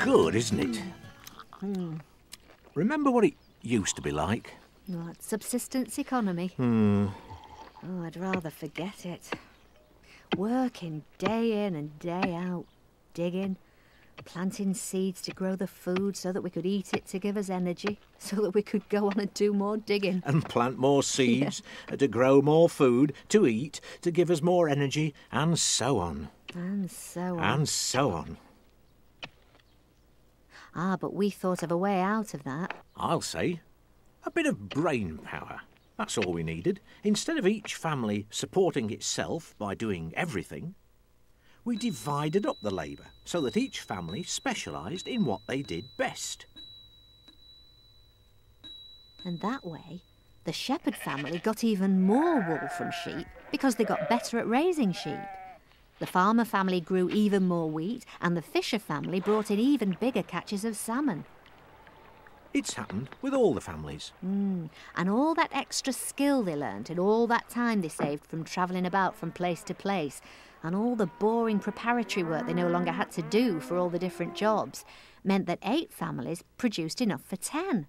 good, isn't it? Remember what it used to be like? What, subsistence economy? Oh, I'd rather forget it. Working day in and day out, digging, planting seeds to grow the food so that we could eat it to give us energy, so that we could go on and do more digging. And plant more seeds, to grow more food, to eat, to give us more energy, and so on. And so on. And so on. Ah, but we thought of a way out of that. I'll say, a bit of brain power. That's all we needed. Instead of each family supporting itself by doing everything, we divided up the labour so that each family specialised in what they did best. And that way, the shepherd family got even more wool from sheep because they got better at raising sheep. The farmer family grew even more wheat, and the fisher family brought in even bigger catches of salmon. It's happened with all the families. And all that extra skill they learnt and all that time they saved from travelling about from place to place, and all the boring preparatory work they no longer had to do for all the different jobs, meant that 8 families produced enough for 10.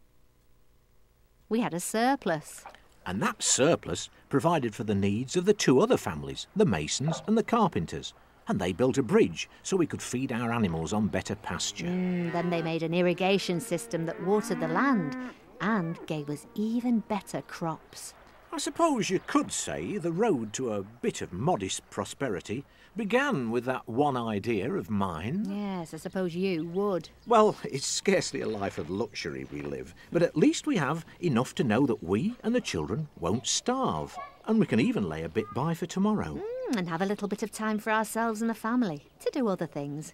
We had a surplus. And that surplus provided for the needs of the 2 other families, the masons and the carpenters. And they built a bridge so we could feed our animals on better pasture. Then they made an irrigation system that watered the land and gave us even better crops. I suppose you could say the road to a bit of modest prosperity began with that one idea of mine. Yes, I suppose you would. Well, it's scarcely a life of luxury we live, but at least we have enough to know that we and the children won't starve. And we can even lay a bit by for tomorrow. And have a little bit of time for ourselves and the family to do other things.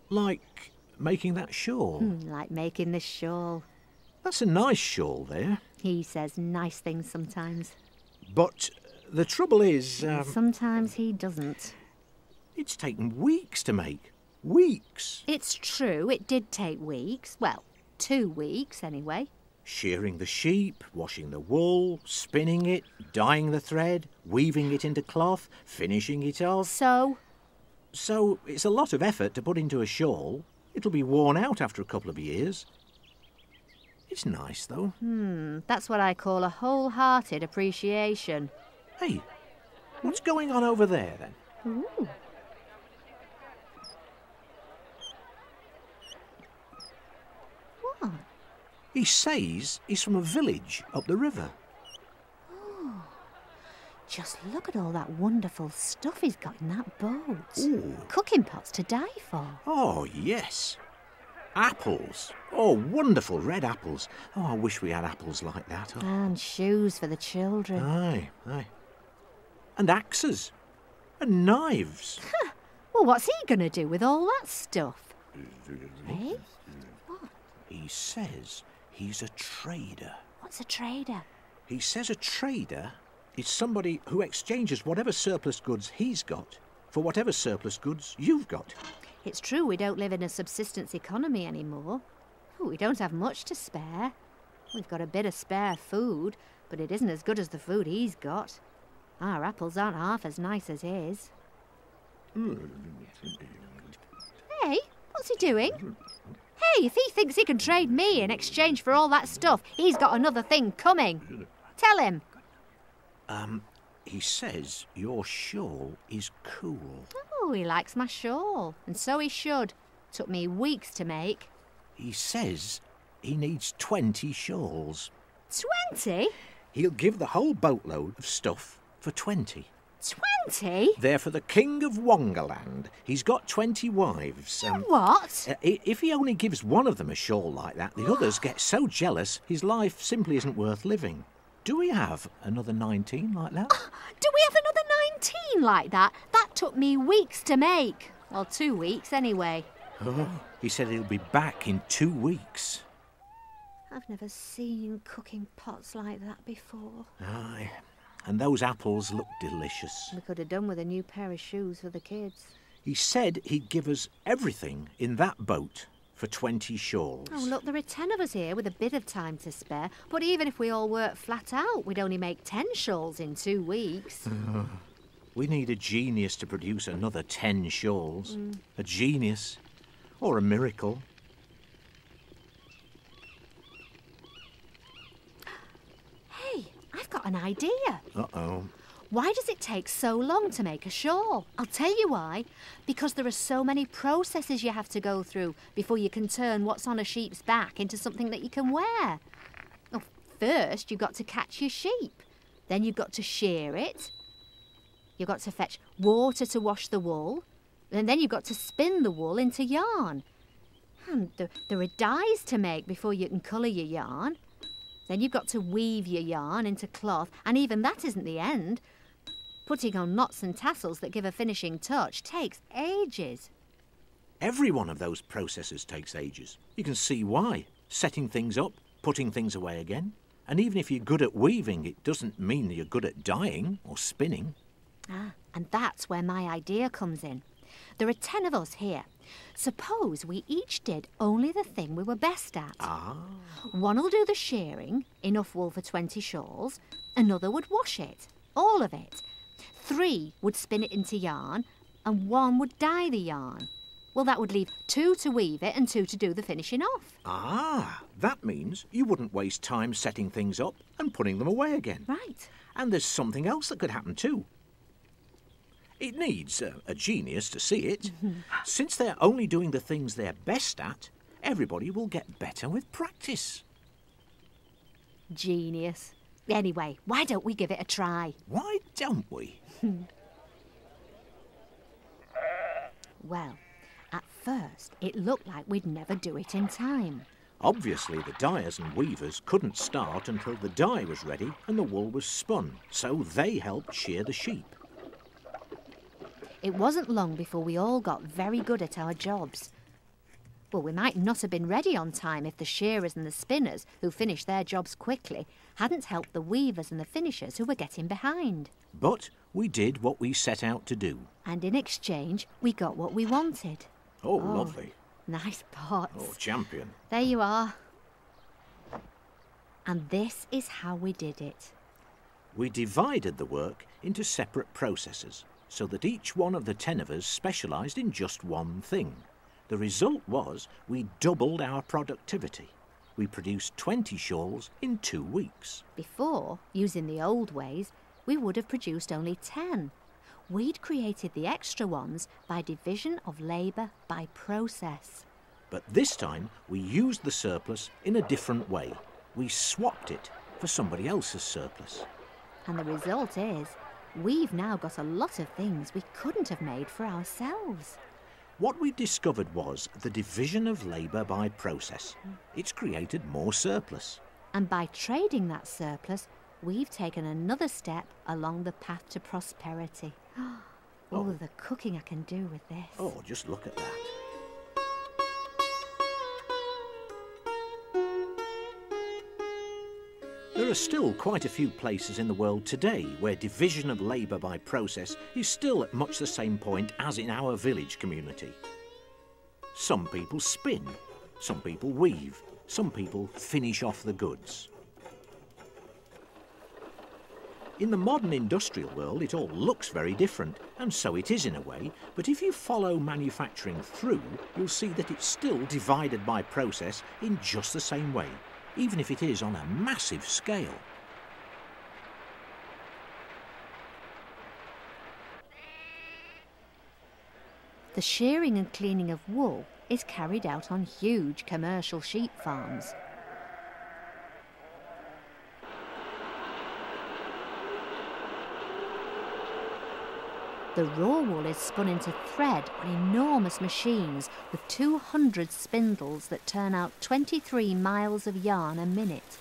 Like making that shawl. Like making this shawl. That's a nice shawl there. He says nice things sometimes. But the trouble is... Sometimes he doesn't. It's taken weeks to make. Weeks. It's true, it did take weeks. Well, 2 weeks anyway. Shearing the sheep, washing the wool, spinning it, dyeing the thread, weaving it into cloth, finishing it off. So it's a lot of effort to put into a shawl. It'll be worn out after a couple of years. It's nice, though. That's what I call a wholehearted appreciation. Hey, what's going on over there, then? Ooh. What? He says he's from a village up the river. Oh, just look at all that wonderful stuff he's got in that boat. Ooh. Cooking pots to die for. Oh, yes. Apples. Oh, wonderful red apples. Oh, I wish we had apples like that. Oh. And shoes for the children. Aye, aye. And axes. And knives. Well, what's he going to do with all that stuff? Eh? What? He says he's a trader. What's a trader? He says a trader is somebody who exchanges whatever surplus goods he's got for whatever surplus goods you've got. It's true we don't live in a subsistence economy anymore. We don't have much to spare. We've got a bit of spare food, but it isn't as good as the food he's got. Our apples aren't half as nice as his. Hey, what's he doing? Hey, if he thinks he can trade me in exchange for all that stuff, he's got another thing coming. Tell him. He says your shawl is cool. Oh, he likes my shawl, and so he should. Took me weeks to make. He says he needs 20 shawls. 20? He'll give the whole boatload of stuff for 20. 20? They're for the King of Wongaland. He's got 20 wives. What? If he only gives one of them a shawl like that, the others get so jealous his life simply isn't worth living. Do we have another 19 like that? Do we have another 19 like that? That took me weeks to make. Well, 2 weeks anyway. Oh, he said he'll be back in 2 weeks. I've never seen cooking pots like that before. Aye, and those apples look delicious. We could have done with a new pair of shoes for the kids. He said he'd give us everything in that boat for 20 shawls. Oh, look, there are 10 of us here with a bit of time to spare. But even if we all work flat out, we'd only make 10 shawls in 2 weeks. We need a genius to produce another 10 shawls. A genius. Or a miracle. got an idea. Uh-oh. Why does it take so long to make a shawl? I'll tell you why. Because there are so many processes you have to go through before you can turn what's on a sheep's back into something that you can wear. Well, first, you've got to catch your sheep. Then you've got to shear it. You've got to fetch water to wash the wool. And then you've got to spin the wool into yarn. And there are dyes to make before you can colour your yarn. Then you've got to weave your yarn into cloth, and even that isn't the end. Putting on knots and tassels that give a finishing touch takes ages. Every one of those processes takes ages. You can see why. Setting things up, putting things away again. And even if you're good at weaving, it doesn't mean that you're good at dyeing or spinning. Ah, and that's where my idea comes in. There are 10 of us here. Suppose we each did only the thing we were best at. Ah. One will do the shearing, enough wool for 20 shawls. Another would wash it, all of it. 3 would spin it into yarn, and 1 would dye the yarn. Well, that would leave 2 to weave it and 2 to do the finishing off. Ah, that means you wouldn't waste time setting things up and putting them away again. Right. And there's something else that could happen too. It needs a genius to see it. Since they're only doing the things they're best at, everybody will get better with practice. Genius. Anyway, why don't we give it a try? Why don't we? Well, at first, it looked like we'd never do it in time. Obviously, the dyers and weavers couldn't start until the dye was ready and the wool was spun, so they helped shear the sheep. It wasn't long before we all got very good at our jobs. Well, we might not have been ready on time if the shearers and the spinners, who finished their jobs quickly, hadn't helped the weavers and the finishers who were getting behind. But we did what we set out to do. And in exchange, we got what we wanted. Oh, lovely. Nice pots. Oh, champion. There you are. And this is how we did it. We divided the work into separate processes, so that each one of the 10 of us specialised in just one thing. The result was we doubled our productivity. We produced 20 shawls in 2 weeks. Before, using the old ways, we would have produced only 10. We'd created the extra ones by division of labour by process. But this time we used the surplus in a different way. We swapped it for somebody else's surplus. And the result is, we've now got a lot of things we couldn't have made for ourselves. What we discovered was the division of labour by process. It's created more surplus. And by trading that surplus, we've taken another step along the path to prosperity. Oh, the cooking I can do with this. Oh, just look at that. There are still quite a few places in the world today where division of labour by process is still at much the same point as in our village community. Some people spin, some people weave, some people finish off the goods. In the modern industrial world, it all looks very different, and so it is in a way, but if you follow manufacturing through, you'll see that it's still divided by process in just the same way, even if it is on a massive scale. The shearing and cleaning of wool is carried out on huge commercial sheep farms. The raw wool is spun into thread on enormous machines with 200 spindles that turn out 23 miles of yarn a minute.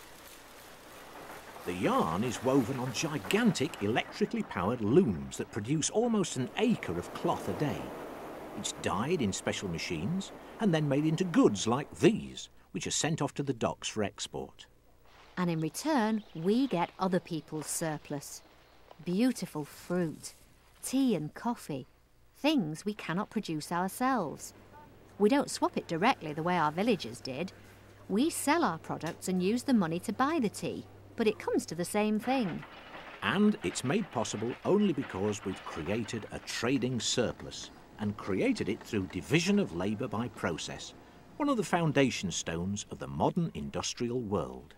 The yarn is woven on gigantic electrically powered looms that produce almost an acre of cloth a day. It's dyed in special machines and then made into goods like these, which are sent off to the docks for export. And in return, we get other people's surplus. Beautiful fruit, tea and coffee, things we cannot produce ourselves. We don't swap it directly the way our villagers did. We sell our products and use the money to buy the tea, but it comes to the same thing. And it's made possible only because we've created a trading surplus, and created it through division of labour by process, one of the foundation stones of the modern industrial world.